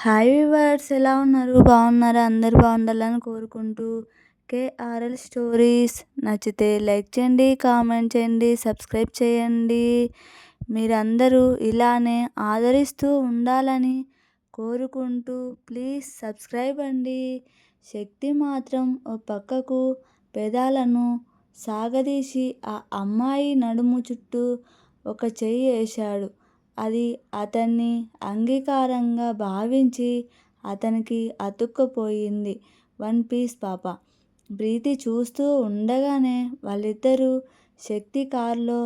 Hi viewers, ఎలా ఉన్నారు? బాగున్నారా? అందరూ బాగుండాలని కోరుకుంటూ కేఆర్ఎల్ స్టోరీస్ నచ్చితే లైక్ చేయండి, కామెంట్ చేయండి, సబ్స్క్రైబ్ చేయండి. మీరందరూ ఇలానే ఆదరిస్తూ ఉండాలని కోరుకుంటూ ప్లీజ్ సబ్స్క్రైబ్ అండి. శక్తి మాత్రం ఓ పక్కకు పెదాలను సాగదీసి ఆ అమ్మాయి నడుము చుట్టూ ఒక చెయ్యి వేశాడు. అది అతన్ని అంగీకారంగా భావించి అతనికి అతుక్కుపోయింది. వన్ పీస్ పాప. ప్రీతి చూస్తూ ఉండగానే వాళ్ళిద్దరూ శక్తి కారులో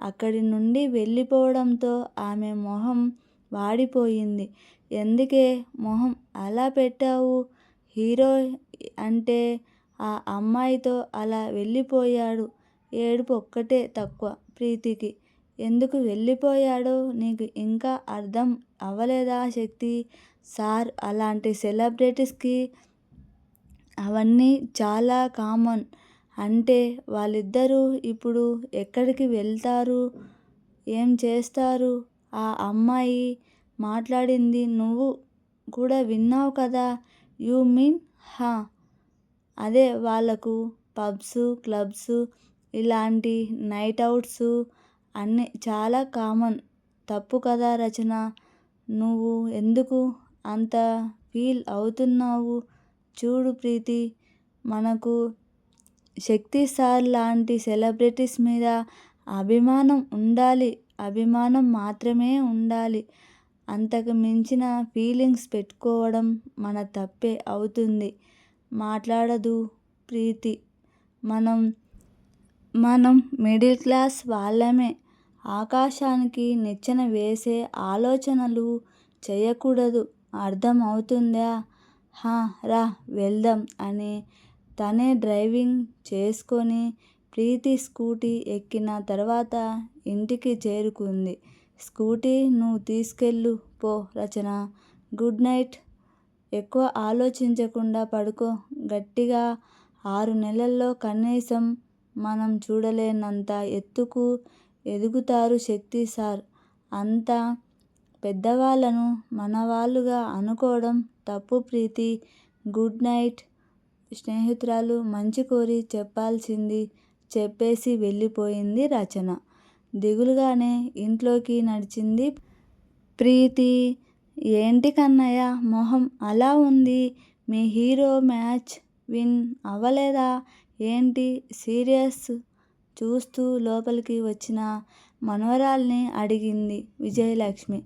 అక్కడి నుండి వెళ్ళిపోవడంతో ఆమె మొహం వాడిపోయింది. ఎందుకే మొహం అలా పెట్టావు? హీరో అంటే ఆ అమ్మాయితో అలా వెళ్ళిపోయాడు. ఏడుపు ఒక్కటే తక్కువ ప్రీతికి. ఎందుకు వెళ్ళిపోయాడో నీకు ఇంకా అర్థం అవ్వలేదా శక్తి? సార్, అలాంటి సెలబ్రిటీస్కి అవన్నీ చాలా కామన్. అంటే వాళ్ళిద్దరూ ఇప్పుడు ఎక్కడికి వెళ్తారు? ఏం చేస్తారు? ఆ అమ్మాయి మాట్లాడింది నువ్వు కూడా విన్నావు కదా? యూ మీన్ హా? అదే వాళ్ళకు పబ్స్, క్లబ్స్, ఇలాంటి నైట్ అవుట్స్ అన్నీ చాలా కామన్. తప్పు కదా రచన? నువ్వు ఎందుకు అంత ఫీల్ అవుతున్నావు? చూడు ప్రీతి, మనకు శక్తి సార్ లాంటి సెలబ్రిటీస్ మీద అభిమానం ఉండాలి. అభిమానం మాత్రమే ఉండాలి. అంతకు మించిన ఫీలింగ్స్ పెట్టుకోవడం మన తప్పే అవుతుంది. మాట్లాడదు ప్రీతి. మనం మిడిల్ క్లాస్ వాళ్ళమే. ఆకాశానికి నిచ్చెన వేసే ఆలోచనలు చేయకూడదు. అర్థం అవుతుందా? హా, రా వెళ్దాం అని తనే డ్రైవింగ్ చేసుకొని ప్రీతి స్కూటీ ఎక్కిన తర్వాత ఇంటికి చేరుకుంది. స్కూటీ నువ్వు తీసుకెళ్ళు పో రచన. Good night. ఎక్కువ ఆలోచించకుండా పడుకో. గట్టిగా 6 నెలల్లో కనీసం మనం చూడలేనంత ఎత్తుకు ఎదుగుతారు శక్తి సార్. అంత పెద్దవాళ్ళను మనవాళ్ళుగా అనుకోవడం తప్పు ప్రీతి. Good night. స్నేహితురాలు మంచి కోరి చెప్పాల్సింది చెప్పేసి వెళ్ళిపోయింది రచన. దిగులుగానే ఇంట్లోకి నడిచింది ప్రీతి. ఏంటి కన్నయ్య మొహం అలా ఉంది? మీ హీరో మ్యాచ్ విన్ అవ్వలేదా ఏంటి సీరియస్? చూస్తూ లోపలికి వచ్చిన మనవరాల్ని అడిగింది విజయలక్ష్మి.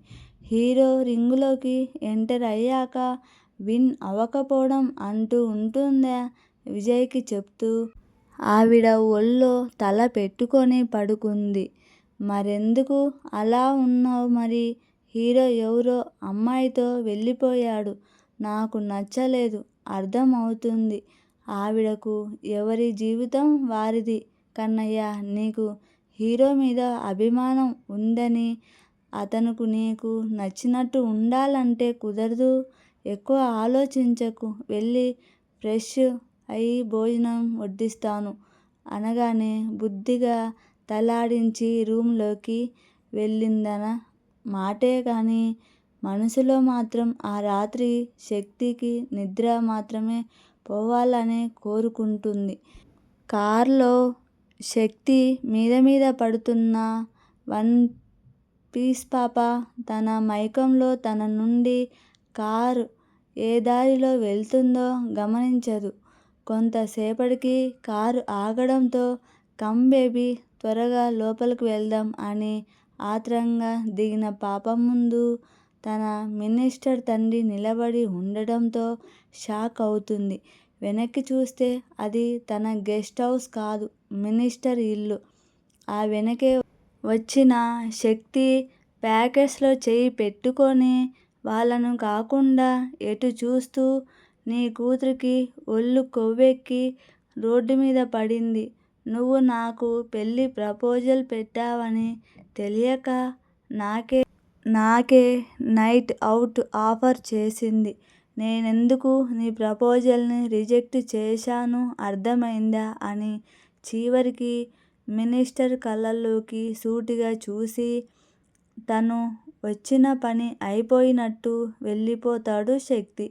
హీరో రింగులోకి ఎంటర్ అయ్యాక విన్ అవ్వకపోవడం అంటూ ఉంటుందా విజయ్కి చెప్తూ ఆవిడ ఒళ్ళో తల పెట్టుకొని పడుకుంది. మరెందుకు అలా ఉన్నావు మరి? హీరో ఎవరో అమ్మాయితో వెళ్ళిపోయాడు. నాకు నచ్చలేదు. అర్థం అవుతుంది ఆవిడకు. ఎవరి జీవితం వారిది కన్నయ్య. నీకు హీరో మీద అభిమానం ఉందని అతనుకు నీకు నచ్చినట్టు ఉండాలంటే కుదరదు. ఎక్కువ ఆలోచించకు. వెళ్ళి ఫ్రెష్ అయి భోజనం వడ్డిస్తాను అనగానే బుద్ధిగా తలాడించి రూంలోకి వెళ్ళిందన మాటే కానీ మనసులో మాత్రం ఆ రాత్రి శక్తికి నిద్ర మాత్రమే పోవాలనే కోరుకుంటుంది. కార్లో శక్తి మీద పడుతున్న వన్ పీస్ పాప తన మైకంలో తన నుండి కారు ఏ దారిలో వెళ్తుందో గమనించదు. కొంతసేపటికి కారు ఆగడంతో కమ్ బేబీ, త్వరగా లోపలికి వెళ్దాం అని ఆత్రంగా దిగిన పాప ముందు తన మినిస్టర్ తండ్రి నిలబడి ఉండడంతో షాక్ అవుతుంది. వెనక్కి చూస్తే అది తన గెస్ట్ హౌస్ కాదు, మినిస్టర్ ఇల్లు. ఆ వెనకే వచ్చిన శక్తి ప్యాకెట్స్లో చెయ్యి పెట్టుకొని వాళ్ళను కాకుండా ఎటు చూస్తూ నీ కూతురికి ఒళ్ళు కొవ్వెక్కి రోడ్డు మీద పడింది. నువ్వు నాకు పెళ్ళి ప్రపోజల్ పెట్టావని తెలియక నాకే నైట్ అవుట్ ఆఫర్ చేసింది. నేనెందుకు నీ ప్రపోజల్ని రిజెక్ట్ చేశాను అర్థమైందా అని చివరికి మినిస్టర్ కళ్ళల్లోకి సూటిగా చూసి తను వచ్చిన పని అయిపోయినట్టు వెళ్ళిపోతాడు శక్తి.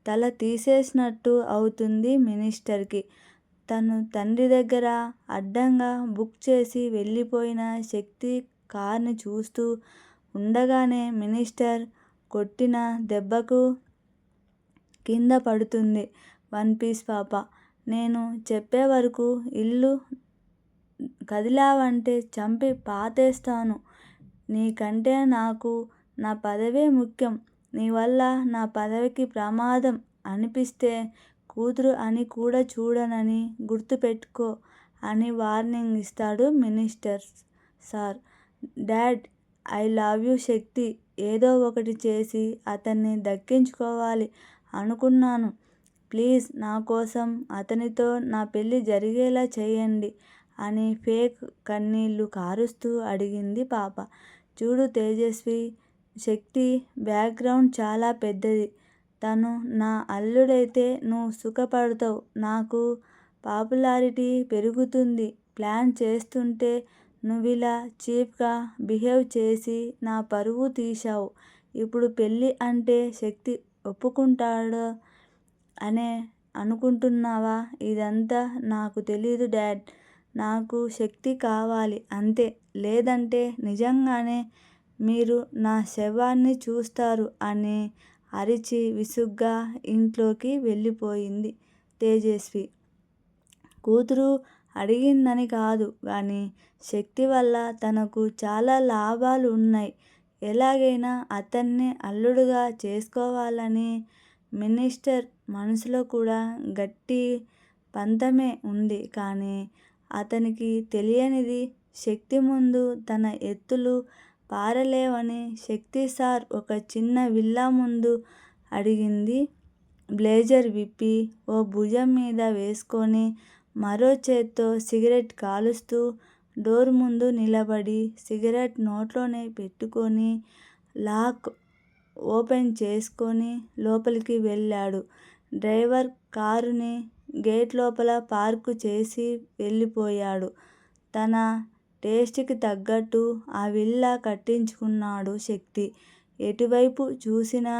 తల తీసేసినట్టు అవుతుంది మినిస్టర్కి. తను తండ్రి దగ్గర అడ్డంగా బుక్ చేసి వెళ్ళిపోయిన శక్తి కార్ని చూస్తూ ఉండగానే మినిస్టర్ కొట్టిన దెబ్బకు కింద పడుతుంది వన్ పీస్ పాప. నేను చెప్పే వరకు ఇల్లు కదిలావంటే చంపి పాతేస్తాను. నీకంటే నాకు నా పదవే ముఖ్యం. నీ వల్ల నా పదవికి ప్రమాదం అనిపిస్తే కూతురు అని కూడా చూడనని గుర్తుపెట్టుకో అని వార్నింగ్ ఇస్తాడు minister. Sir, dad, I love you Shakti. ఏదో ఒకటి చేసి అతన్ని దక్కించుకోవాలి అనుకున్నాను. ప్లీజ్ నా కోసం అతనితో నా పెళ్ళి జరిగేలా చేయండి అని ఫేక్ కన్నీళ్లు కారుస్తూ అడిగింది పాప. చూడు తేజస్వి, శక్తి బ్యాక్గ్రౌండ్ చాలా పెద్దది. తను నా అల్లుడైతే నువ్వు సుఖపడతావు. నాకు పాపులారిటీ పెరుగుతుంది. ప్లాన్ చేస్తుంటే నువ్విలా చీప్గా బిహేవ్ చేసి నా పరువు తీశావు. ఇప్పుడు పెళ్ళి అంటే శక్తి ఒప్పుకుంటాడు అనే అనుకుంటున్నావా? ఇదంతా నాకు తెలీదు డాడ్. నాకు శక్తి కావాలి అంతే. లేదంటే నిజంగానే మీరు నా శవాన్ని చూస్తారు అని అరిచి విసుగ్గా ఇంట్లోకి వెళ్ళిపోయింది తేజస్వి. కూతురు అడిగిందని కాదు కానీ శక్తి వల్ల తనకు చాలా లాభాలు ఉన్నాయి. ఎలాగైనా అతన్నే అల్లుడుగా చేసుకోవాలని మినిస్టర్ మనసులో కూడా గట్టి పంతమే ఉంది. కానీ అతనికి తెలియనిది శక్తి ముందు తన ఎత్తులు పారలేవని. శక్తి సార్, ఒక చిన్న విల్లా ముందు అడిగింది. బ్లేజర్ విప్పి ఓ భుజం మీద వేసుకొని మరో చేత్తో సిగరెట్ కాలుస్తూ డోర్ ముందు నిలబడి సిగరెట్ నోట్లోనే పెట్టుకొని లాక్ ఓపెన్ చేసుకొని లోపలికి వెళ్ళాడు. డ్రైవర్ కారుని గేట్ లోపల పార్కు చేసి వెళ్ళిపోయాడు. తన టేస్ట్కి తగ్గట్టు ఆ విల్లా కట్టించుకున్నాడు శక్తి. ఎటువైపు చూసినా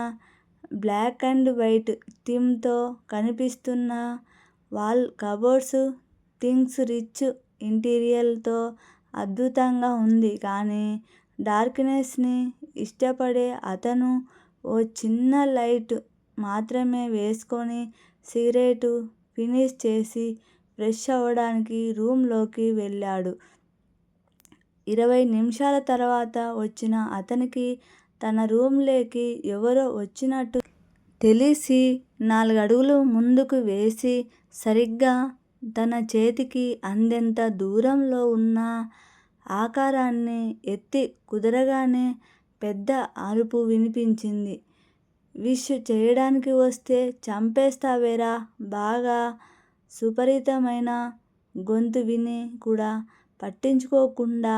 బ్లాక్ అండ్ వైట్ థీమ్తో కనిపిస్తున్న వాల్ కబోర్డ్స్, థింగ్స్ రిచ్ ఇంటీరియర్తో అద్భుతంగా ఉంది. కానీ డార్క్నెస్ని ఇష్టపడే అతను ఓ చిన్న లైట్ మాత్రమే వేసుకొని సిగరెట్ ఫినిష్ చేసి ఫ్రెష్ అవ్వడానికి రూమ్లోకి వెళ్ళాడు. 20 నిమిషాల తర్వాత వచ్చిన అతనికి తన రూమ్లోకి ఎవరో వచ్చినట్టు తెలిసి 4 అడుగులు ముందుకు వేసి సరిగ్గా తన చేతికి అందేంత దూరంలో ఉన్న ఆకారాన్ని ఎత్తి కుదరగానే పెద్ద అరుపు వినిపించింది. విష్ చేయడానికి వస్తే చంపేస్తావేరా? బాగా సుపరిచితమైన గొంతు విని కూడా పట్టించుకోకుండా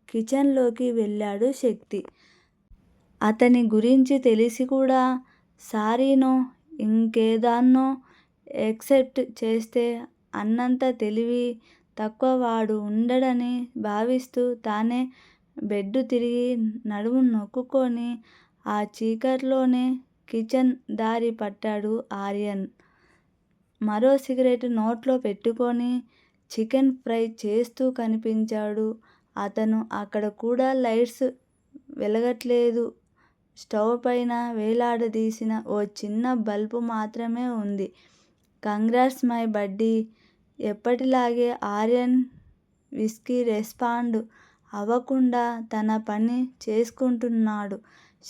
కిచెన్లోకి వెళ్ళాడు శక్తి. అతని గురించి తెలిసి కూడా సారీనో ఇంకేదాన్నో ఎక్సెప్ట్ చేస్తే అన్నంత తెలివి తక్కువ వాడు ఉండడని భావిస్తూ తానే బెడ్ తిరిగి నడుము నొక్కుకొని ఆ చీకట్లోనే కిచెన్ దారి పట్టాడు ఆర్యన్. మరో సిగరెట్ నోట్లో పెట్టుకొని చికెన్ ఫ్రై చేస్తూ కనిపించాడు అతను. అక్కడ కూడా లైట్స్ వెలగట్లేదు. స్టవ్ పైన వేలాడదీసిన ఓ చిన్న బల్బు మాత్రమే ఉంది. కంగ్రాట్స్ మై బడ్డీ. ఎప్పటిలాగే ఆర్యన్ విస్కీ రెస్పాండ్ అవ్వకుండా తన పని చేసుకుంటున్నాడు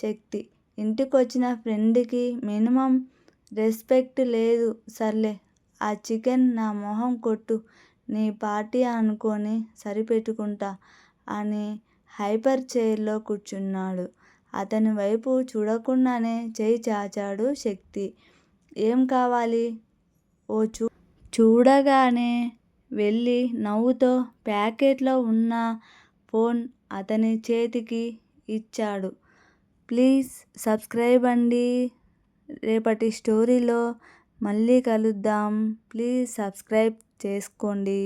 శక్తి. ఇంటికొచ్చిన ఫ్రెండ్కి మినిమం రెస్పెక్ట్ లేదు. సర్లే, ఆ చికెన్ నా మొహం కొట్టు, నీ పార్టీ అనుకొని సరిపెట్టుకుంటా అని హైపర్ చైర్లో కూర్చున్నాడు. అతని వైపు చూడకుండానే చేయి చాచాడు శక్తి. ఏం కావాలి? ఓ చూడగానే వెళ్ళి నవ్వుతో ప్యాకెట్లో ఉన్న ఫోన్ అతని చేతికి ఇచ్చాడు. ప్లీజ్ సబ్స్క్రైబ్ అండి. రేపటి స్టోరీలో మళ్ళీ కలుద్దాం. ప్లీజ్ సబ్స్క్రైబ్ చేసుకోండి.